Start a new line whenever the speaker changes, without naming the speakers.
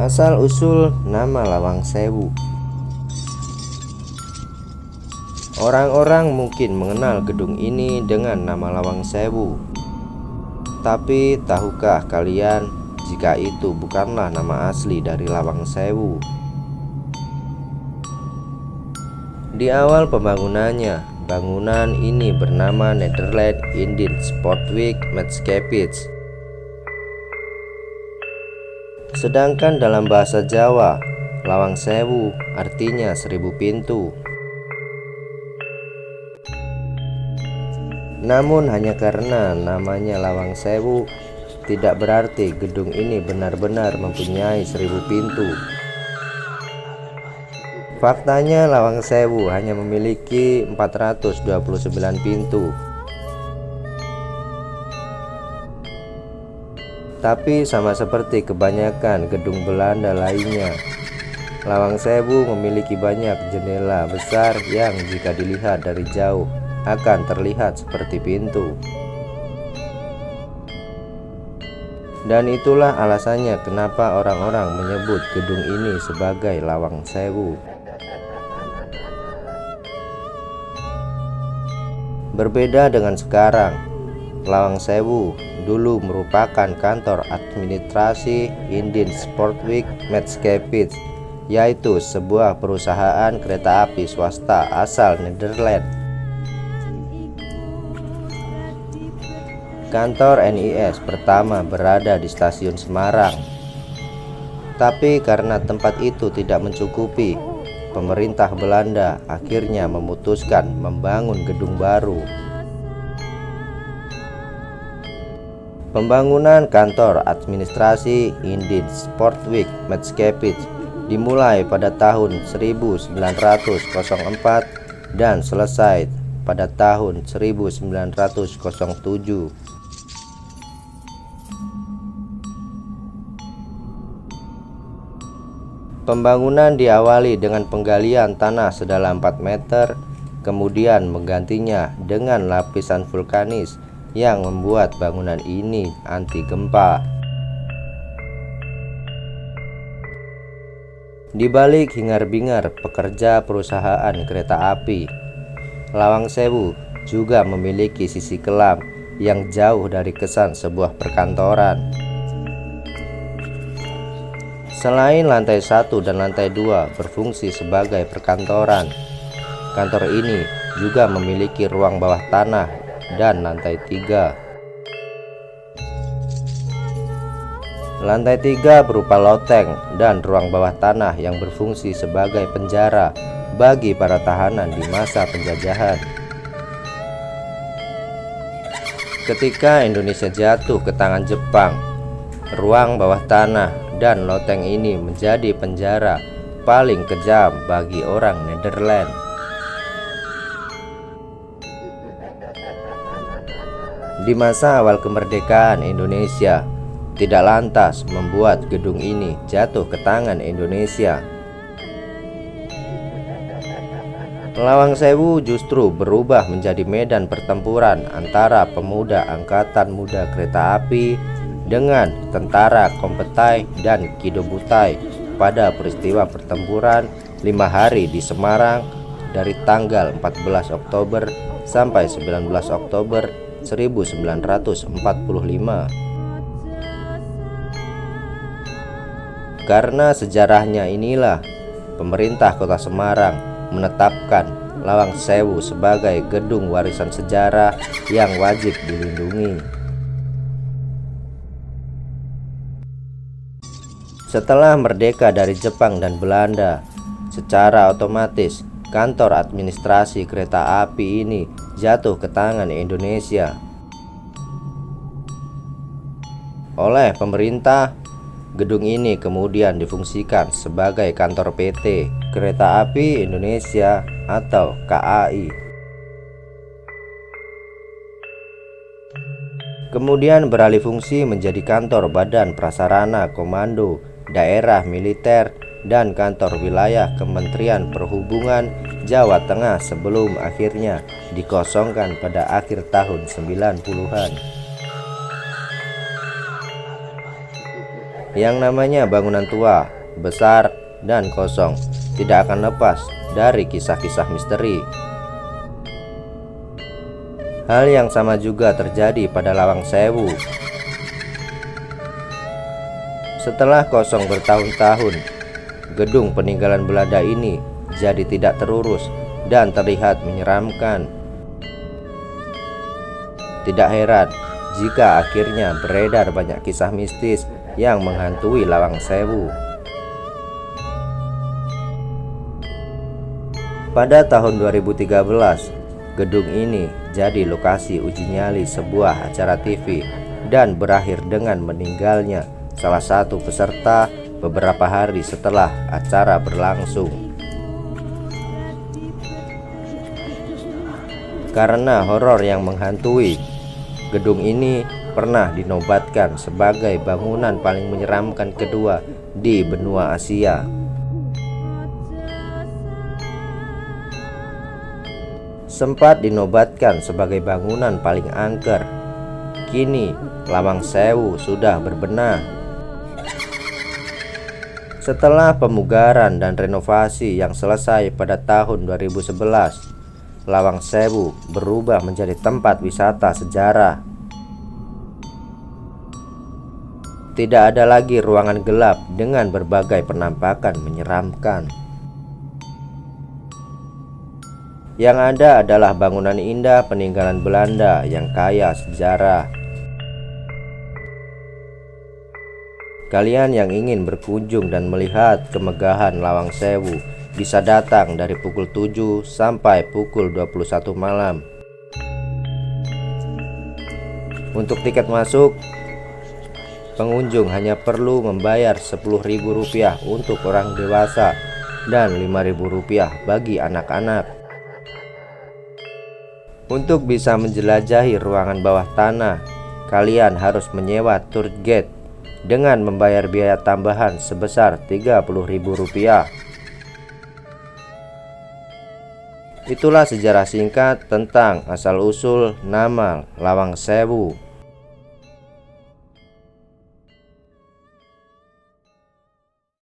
Asal-usul nama Lawang Sewu. Orang-orang mungkin mengenal gedung ini dengan nama Lawang Sewu. Tapi tahukah kalian jika itu bukanlah nama asli dari Lawang Sewu? Di awal pembangunannya, bangunan ini bernama Nederland Indian Sportwijk Maatschappij. Sedangkan dalam bahasa Jawa, Lawang Sewu artinya 1000 pintu. Namun hanya karena namanya Lawang Sewu, tidak berarti gedung ini benar-benar mempunyai 1000 pintu. Faktanya Lawang Sewu hanya memiliki 429 pintu. Tapi sama seperti kebanyakan gedung Belanda lainnya, Lawang Sewu memiliki banyak jendela besar yang jika dilihat dari jauh akan terlihat seperti pintu. Dan itulah alasannya kenapa orang-orang menyebut gedung ini sebagai Lawang Sewu. Berbeda dengan sekarang, Lawang Sewu dulu merupakan kantor administrasi Indian Sportwijk Maatschappij, yaitu sebuah perusahaan kereta api swasta asal Nederland. Kantor NIS pertama berada di stasiun Semarang. Tapi karena tempat itu tidak mencukupi, pemerintah Belanda akhirnya memutuskan membangun gedung baru. Pembangunan kantor administrasi Indian Sportwijk Maatschappij dimulai pada tahun 1904 dan selesai pada tahun 1907. Pembangunan diawali dengan penggalian tanah sedalam 4 meter, kemudian menggantinya dengan lapisan vulkanis yang membuat bangunan ini anti gempa. Di balik hingar-bingar pekerja perusahaan kereta api, Lawang Sewu juga memiliki sisi kelam yang jauh dari kesan sebuah perkantoran. Selain lantai 1 dan lantai 2 berfungsi sebagai perkantoran, kantor ini juga memiliki ruang bawah tanah dan lantai 3. Lantai 3 berupa loteng dan ruang bawah tanah yang berfungsi sebagai penjara bagi para tahanan di masa penjajahan. Ketika Indonesia jatuh ke tangan Jepang, ruang bawah tanah dan loteng ini menjadi penjara paling kejam bagi orang Nederland. Di masa awal kemerdekaan Indonesia, tidak lantas membuat gedung ini jatuh ke tangan Indonesia. Lawang Sewu justru berubah menjadi medan pertempuran antara pemuda Angkatan Muda Kereta Api dengan tentara Kompetai dan Kidobutai pada peristiwa pertempuran 5 hari di Semarang dari tanggal 14 Oktober sampai 19 Oktober 1945. Karena sejarahnya inilah, pemerintah Kota Semarang menetapkan Lawang Sewu sebagai gedung warisan sejarah yang wajib dilindungi. Setelah merdeka dari Jepang dan Belanda, secara otomatis kantor administrasi kereta api ini jatuh ke tangan Indonesia. Oleh pemerintah, gedung ini kemudian difungsikan sebagai kantor PT Kereta Api Indonesia atau KAI. Kemudian beralih fungsi menjadi kantor Badan Prasarana Komando Daerah Militer dan kantor wilayah Kementerian Perhubungan Jawa Tengah sebelum akhirnya dikosongkan pada akhir tahun 90-an. Yang namanya bangunan tua besar, dan kosong tidak akan lepas dari kisah-kisah misteri. Hal yang sama juga terjadi pada Lawang Sewu. Setelah kosong bertahun-tahun, gedung peninggalan Belanda ini jadi tidak terurus dan terlihat menyeramkan. Tidak heran jika akhirnya beredar banyak kisah mistis yang menghantui Lawang Sewu. Pada tahun 2013, gedung ini jadi lokasi uji nyali sebuah acara TV dan berakhir dengan meninggalnya salah satu peserta beberapa hari setelah acara berlangsung. Karena horor yang menghantui, gedung ini pernah dinobatkan sebagai bangunan paling menyeramkan kedua di benua Asia. Sempat dinobatkan sebagai bangunan paling angker. Kini Lawang Sewu sudah berbenah. Setelah pemugaran dan renovasi yang selesai pada tahun 2011, Lawang Sewu berubah menjadi tempat wisata sejarah. Tidak ada lagi ruangan gelap dengan berbagai penampakan menyeramkan. Yang ada adalah bangunan indah peninggalan Belanda yang kaya sejarah. Kalian yang ingin berkunjung dan melihat kemegahan Lawang Sewu bisa datang dari pukul 7 sampai pukul 21 malam. Untuk tiket masuk, pengunjung hanya perlu membayar Rp10.000 untuk orang dewasa dan Rp5.000 bagi anak-anak. Untuk bisa menjelajahi ruangan bawah tanah, kalian harus menyewa tour guide dengan membayar biaya tambahan sebesar Rp30.000. Itulah sejarah singkat tentang asal-usul nama Lawang Sewu.